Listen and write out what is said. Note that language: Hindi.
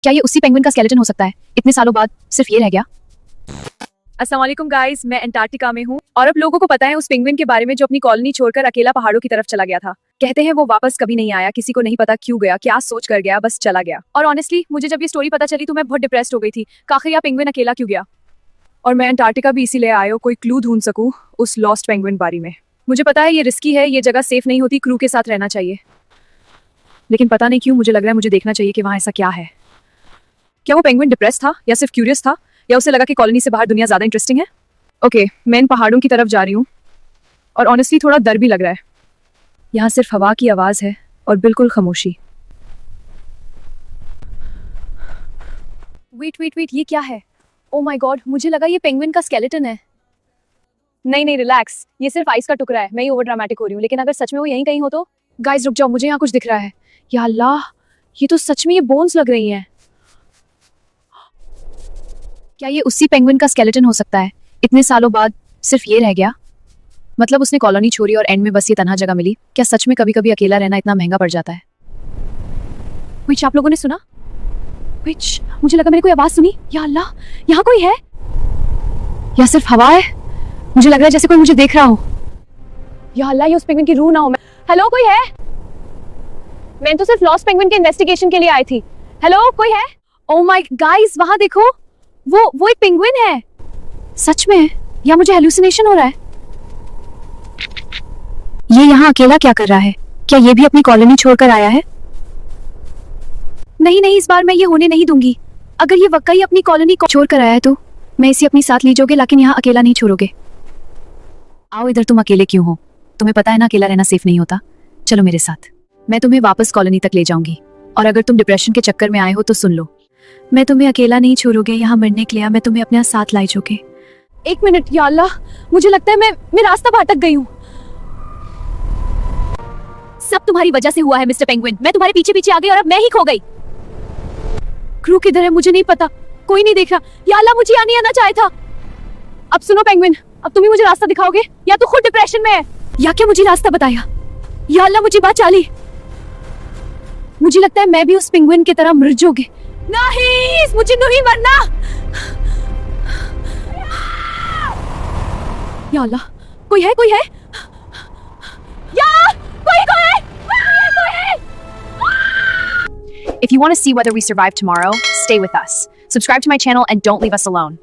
क्या ये उसी पेंगुइन का स्केलेटन हो सकता है? इतने सालों बाद सिर्फ ये रह गया। अस्सलाम वालेकुम गाइस, मैं अंटार्कटिका में हूँ और अब लोगों को पता है उस पेंगुइन के बारे में जो अपनी कॉलोनी छोड़कर अकेला पहाड़ों की तरफ चला गया था। कहते हैं वो वापस कभी नहीं आया, किसी को नहीं पता क्यों गया, क्या सोच कर गया, बस चला गया। और ऑनेस्टली मुझे जब ये स्टोरी पता चली तो मैं बहुत डिप्रेस्ड हो गई थी। आखिर यह पेंगुइन अकेला क्यों गया? और मैं अंटार्कटिका भी इसीलिए आया कोई क्लू ढूंढ सकूं उस लॉस्ट पेंगुइन बारे में। मुझे पता है ये रिस्की है, ये जगह सेफ नहीं होती, क्रू के साथ रहना चाहिए, लेकिन पता नहीं क्यों मुझे लग रहा है मुझे देखना चाहिए कि वहाँ ऐसा क्या है। क्या वो पेंगुइन डिप्रेस था या सिर्फ क्यूरियस था, या उसे लगा कि कॉलोनी से बाहर दुनिया ज्यादा इंटरेस्टिंग है? ओके, मैं इन पहाड़ों की तरफ जा रही हूँ और ऑनेस्टली थोड़ा डर भी लग रहा है। यहाँ सिर्फ हवा की आवाज है और बिल्कुल खामोशी। वेट, ये क्या है? ओ माय गॉड, मुझे लगा ये पेंगुइन का स्केलेटन है। नहीं, रिलैक्स, ये सिर्फ आइस का टुकड़ा है, मैं ही ओवर ड्रामेटिक हो रही हूँ। लेकिन अगर सच में वो यहीं कहीं हो तो? गाइस रुक जाओ, मुझे यहाँ कुछ दिख रहा है। या अल्लाह, ये तो सच में ये बोन्स लग रही हैं। क्या ये उसी पेंगुइन का स्केलेटन हो सकता है? इतने सालों बाद सिर्फ ये रह गया। मतलब उसने कॉलोनी छोड़ी और एंड में बस ये तन्हा जगह मिली। क्या सच में कभी कभी अकेला रहना इतना महंगा पड़ जाता है? विच आप लोगों ने सुना? विच, मुझे लगा मैंने कोई आवाज सुनी। या अल्लाह, यहाँ कोई है या सिर्फ हवा है? मुझे लग रहा है जैसे कोई मुझे देख रहा हो। या अल्लाह, ये उस पेंगुइन की रूह ना हो। हेलो, कोई है? मैं तो सिर्फ लॉस्ट पेंगुइन के इन्वेस्टिगेशन के लिए आई थी। हेलो, कोई है? ओह माय गाइस, वहां देखो, वो एक पेंगुइन है। सच में? या मुझे हेलुसिनेशन हो रहा है? ये यहाँ अकेला क्या कर रहा है? क्या ये भी अपनी कॉलोनी छोड़कर आया है? नहीं, इस बार मैं ये होने नहीं दूंगी। अगर ये वाकई अपनी कॉलोनी को छोड़कर आया है तो मैं इसे अपनी साथ ले जाओगे, लेकिन यहाँ अकेला नहीं छोड़ोगे। आओ इधर, तुम अकेले क्यों हो? तुम्हें पता है ना अकेला रहना सेफ नहीं होता। चलो मेरे साथ, मैं तुम्हें वापस कॉलोनी तक ले जाऊंगी। और अगर तुम डिप्रेशन के चक्कर में आए हो तो सुन लो, मैं तुम्हें अकेला नहीं छोड़ोगे यहाँ मरने के लिए, मैं तुम्हें अपने साथ लाई जाओगे। एक मिनट, या अल्लाह, मुझे लगता है मैं रास्ता भटक गई हूँ। सब तुम्हारी वजह से हुआ है मिस्टर पेंगुइन। मैं तुम्हारे पीछे पीछे आ गई और अब मैं ही खो गई। क्रू किधर है मुझे नहीं पता, कोई नहीं देख रहा। या अल्लाह, मुझे यहाँ नहीं आना चाहिए था। अब सुनो पेंगुइन, अब तुम ही मुझे रास्ता दिखाओगे या तो खुद डिप्रेशन में है, या क्या मुझे रास्ता बताया? या अल्लाह, मुझे बचा ली। मुझे लगता है मैं भी उस पेंगुइन की तरह मर जाऊंगी। नहीं, मुझे नहीं मरना। या अल्लाह, कोई है? या कोई है? If you want to see whether we survive tomorrow, stay with us. Subscribe to my channel and don't leave us alone.